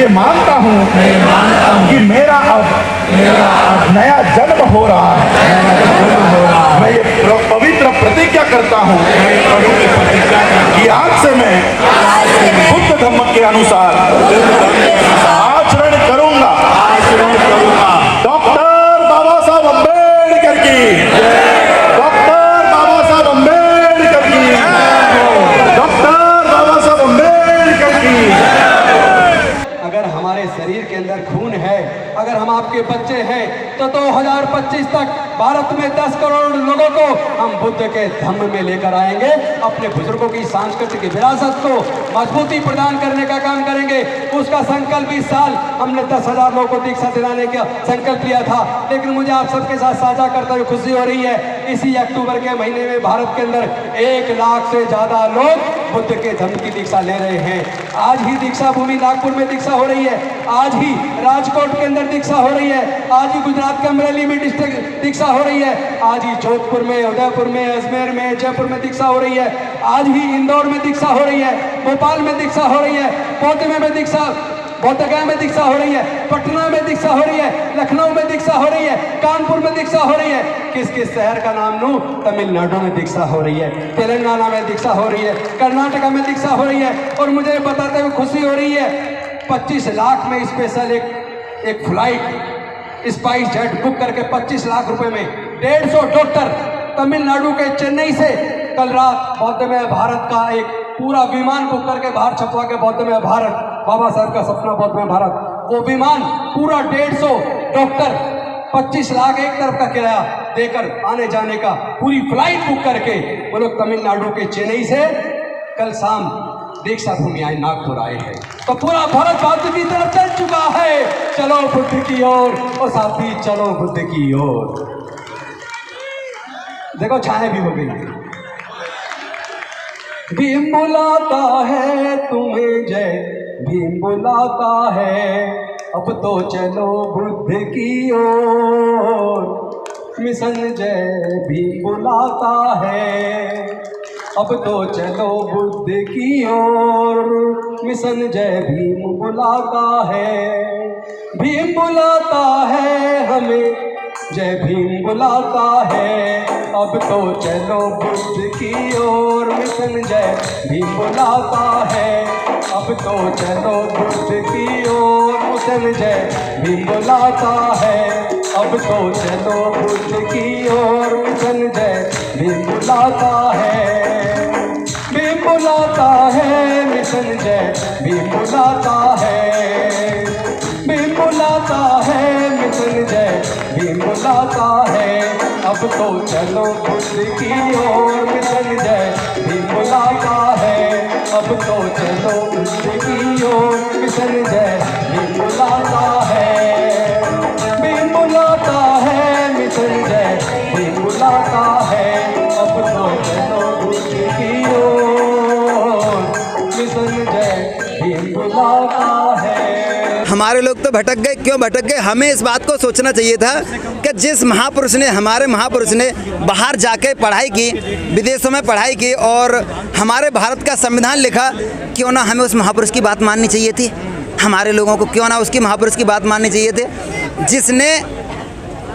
ये मानता हूँ कि मेरा अब नया जन्म हो रहा है। मैं ये पवित्र प्रतिज्ञा करता हूँ कि आज से मैं बुद्ध धम्म के अनुसार आचरण करूंगा। डॉक्टर बाबा साहब अम्बेडकर की, डॉक्टर बाबा साहब अम्बेडकर की, डॉक्टर बाबा साहब अम्बेडकर की। अगर हमारे शरीर के अंदर खून है, अगर हम आपके बच्चे हैं तो 2025 तक भारत में 10 करोड़ लोगों को हम बुद्ध के धम्म में लेकर आएंगे। अपने बुजुर्गों की सांस्कृतिक विरासत को मजबूती प्रदान करने का काम करेंगे। उसका संकल्प इस साल हमने 10,000 लोगों को दीक्षा दिलाने का संकल्प लिया था, लेकिन मुझे आप सबके साथ साझा करते हुए खुशी हो रही है, इसी अक्टूबर के महीने में भारत के अंदर 1 लाख से ज्यादा लोग बुद्ध के धम्म की दीक्षा ले रहे हैं। आज ही दीक्षा भूमि नागपुर में दीक्षा हो रही है, आज ही राजकोट के अंदर दीक्षा हो रही है, आज ही गुजरात के अमरेली में दीक्षा हो रही है, आज ही जोधपुर में, उदयपुर में, अजमेर में, जयपुर में दीक्षा हो रही है, आज ही इंदौर में दीक्षा हो रही है, भोपाल में दीक्षा हो रही है, बोधगया में दीक्षा हो रही है, पटना में दीक्षा हो रही है, लखनऊ में दीक्षा हो रही है, कानपुर में दीक्षा हो रही है। किस किस शहर का नाम लूं? तमिलनाडु में दीक्षा हो रही है, तेलंगाना में दीक्षा हो रही है, कर्नाटका में दीक्षा हो रही है। और मुझे बताते हुए खुशी हो रही है, 25 लाख में स्पेशल एक फ्लाइट स्पाइस जेट बुक करके 25 लाख रुपए में 150 डॉक्टर तमिलनाडु के चेन्नई से कल रात बौद्धमय भारत का एक पूरा विमान बुक करके बाहर छपवा के बौद्धमय भारत, बाबा साहब का सपना बौद्धमय भारत, वो विमान पूरा 150 डॉक्टर 25 लाख एक तरफ का किराया देकर आने जाने का पूरी फ्लाइट बुक करके वो लोग तमिलनाडु के चेन्नई से कल शाम दीक्षा भूमि आए, नागपुर आए हैं। तो पूरा भारत बुद्ध की तरफ चल चुका है। चलो बुद्ध की ओर, और साथी चलो बुद्ध की ओर। देखो छाए भी हो गई। भीम बुलाता है तुम्हें, जय भीम बुलाता है, अब तो चलो बुद्ध की ओर। मिशन जय भीम बुलाता है, अब तो चलो बुद्ध की ओर। मिशन जय भीम बुलाता है, भीम बुलाता है हमें, जय भीम बुलाता है, अब तो चलो बुद्ध की ओर। मिशन जय भीम बुलाता है, अब तो चलो बुद्ध की ओर। मिशन जय भीम बुलाता है, अब तो चलो बुद्ध की ओर। मिशन जय भीम बुलाता है, भीम बुलाता है, मिशन जय भीम बुलाता है, भीम बुलाता है, मिशन जय भीम बुलाता है, अब तो चलो बुद्ध की ओर। मिशन जय भीम बुलाता है, अब तो चलो बुद्ध की ओर। मिशन जय भीम बुलाता है, भीम बुलाता है, मिशन जय भीम बुलाता है, अब तो चलो बुद्ध की ओर। मिशन जय भीम बुलाता है। हमारे लोग तो भटक गए। क्यों भटक गए? हमें इस बात को सोचना चाहिए था कि जिस महापुरुष ने, हमारे महापुरुष ने बाहर जाके पढ़ाई की, विदेशों में पढ़ाई की और हमारे भारत का संविधान लिखा, क्यों ना हमें उस महापुरुष की बात माननी चाहिए थी? हमारे लोगों को क्यों ना उसकी महापुरुष की बात माननी चाहिए थी, जिसने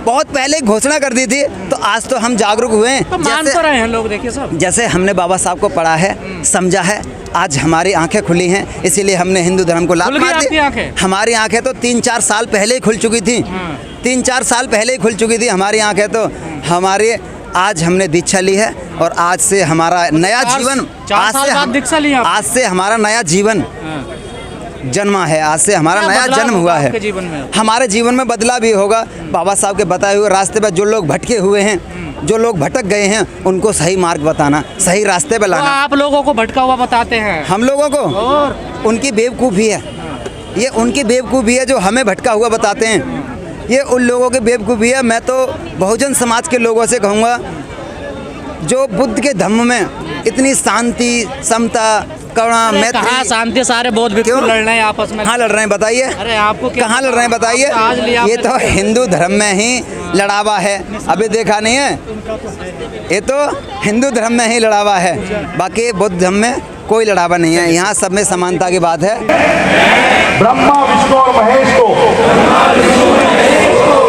बहुत पहले घोषणा कर दी थी। तो आज तो हम जागरूक हुए हैं, तो मान तो रहे हैं लोग। देखिए सब, जैसे हमने बाबा साहब को पढ़ा है, समझा है, आज हमारी आंखें खुली हैं, इसीलिए हमने हिंदू धर्म को लात मार दी। हमारी आंखें तो 3-4 साल पहले ही खुल चुकी थी, 3-4 साल पहले ही खुल चुकी थी हमारी आंखें। तो हमारे आज हमने दीक्षा ली है और आज से हमारा नया जीवन, आज से हमारा नया जीवन जन्मा है, आज से हमारा नया जन्म हुआ है। हमारे जीवन में बदलाव भी होगा। बाबा साहब के बताए हुए रास्ते पर जो लोग भटके हुए हैं, जो लोग भटक गए हैं, उनको सही मार्ग बताना, सही रास्ते पे लाना। तो आप लोगों को भटका हुआ बताते हैं? हम लोगों को और उनकी बेवकूफ़ी है, ये उनकी बेवकूफ़ी है जो हमें भटका हुआ बताते हैं। ये उन लोगों की बेवकूफ़ी है। मैं तो बहुजन समाज के लोगों से कहूँगा, जो बुद्ध के धम्म में इतनी शांति, समता, करुणा, मैत्री। कहाँ शांति? सारे बौद्ध भिक्षु लड़ रहे हैं आपस में। कहाँ लड़ रहे हैं बताइए? अरे आपको कहाँ लड़ रहे हैं बताइए? ये तो हिंदू धर्म में ही लड़ावा है। अभी देखा नहीं है? ये तो हिंदू धर्म में ही लड़ावा है, बाकी बुद्ध धर्म में कोई लड़ावा नहीं है, यहाँ सब में समानता की बात है। ब्रह्मा विष्णु और महेश को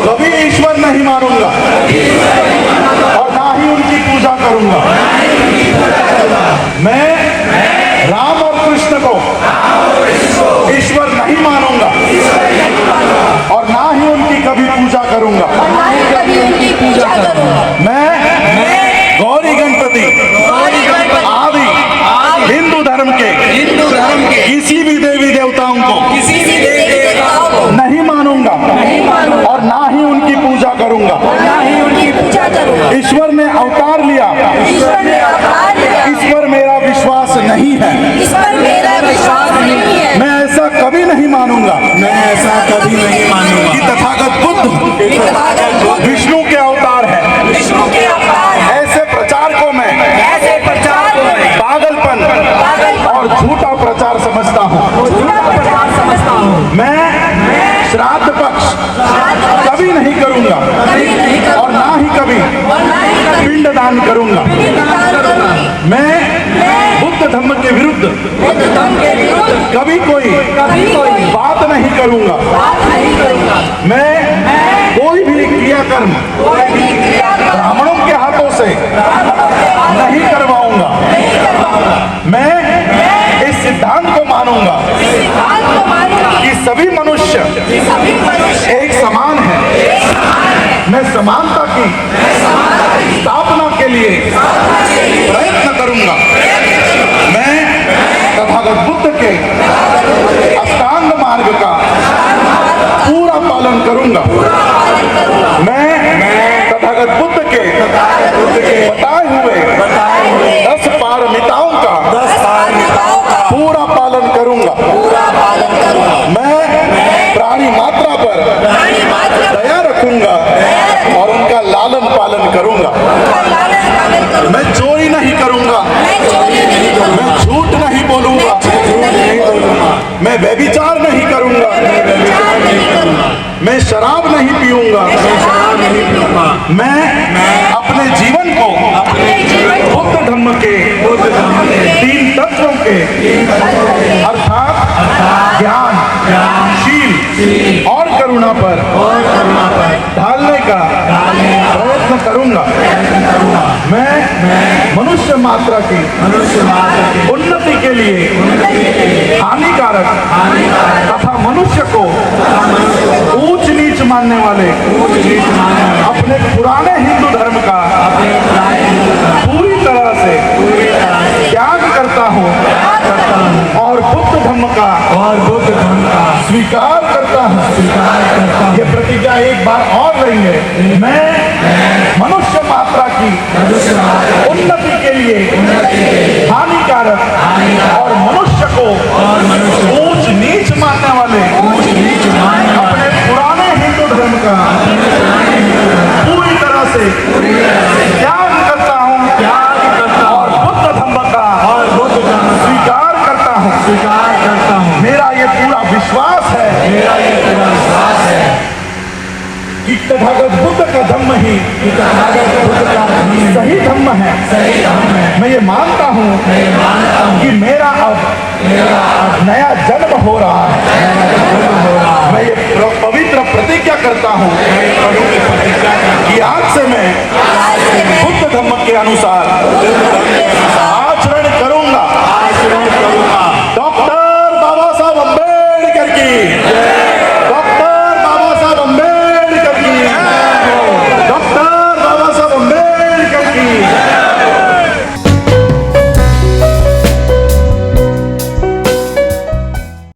कभी ईश्वर नहीं मानूंगा और ना ही उनकी पूजा करूंगा। मैं राम और कृष्ण को ईश्वर नहीं मानूंगा और ना ही उनकी कभी पूजा करूंगा। मैं गौरी गणपति आदि हिंदू धर्म के किसी भी देवी देवताओं को नहीं मानूंगा और ना ही उनकी पूजा करूंगा। ईश्वर ने अवतार लिया, ईश्वर मेरा विश्वास नहीं है। मैं ऐसा कभी नहीं मानूंगा कि तथागत बुद्ध विष्णु के अवतार है। ऐसे प्रचार को मैं पागलपन और झूठा प्रचार समझता हूँ। मैं श्राद्ध पक्ष कभी नहीं करूंगा और ना ही कभी पिंडदान करूंगा। मैं बुद्ध धर्म के विरुद्ध कभी कोई बात नहीं करूंगा। मैं कोई भी क्रियाकर्म ब्राह्मणों के हाथों से नहीं करवाऊंगा। मैं इस सिद्धांत को मानूंगा कि सभी मनुष्य एक समान है। मैं समानता की स्थापना के लिए प्रयत्न करूंगा। मैं तथागत बुद्ध के अष्टांग मार्ग का पूरा पालन करूंगा। मैं तथागत बुद्ध के बताए हुए 10 पारमिताओं का पूरा पालन करूंगा। मैं प्राणी मात्रा पर दया रखूंगा और उनका लालन पालन करूंगा। मैं चोरी नहीं करूंगा, मैं झूठ नहीं बोलूंगा, मैं व्यभिचार नहीं करूंगा, मैं शराब नहीं पीऊंगा। मैं अपने जीवन को बुद्ध धर्म के 3 तत्वों के अर्थात ज्ञान, शील और करुणा पर ढालने का प्रयत्न करूंगा। मैं मनुष्य मात्रा की उन्नति के लिए हानिकारक तथा मनुष्य को ऊंच नीच मानने वाले अपने पुराने हिंदू धर्म का पूरी तरह से त्याग करता हूँ और बुद्ध धर्म का स्वीकार करता हूँ। ये प्रतिज्ञा एक बार और लेंगे। मैं मनुष्य मात्रा की उन्नति के लिए हानिकारक और मनुष्य को ऊंच नीच मानने वाले अपने पुराने हिंदू धर्म का पूरी तरह से त्याग करता हूँ और बुद्ध धर्म का स्वीकार करता हूँ। मेरा ये पूरा विश्वास है कि तथागत बुद्ध का धम्म ही सही धम्म है। मैं ये मानता हूँ कि मेरा अब नया जन्म हो रहा है। मैं ये पवित्र प्रतिज्ञा करता हूँ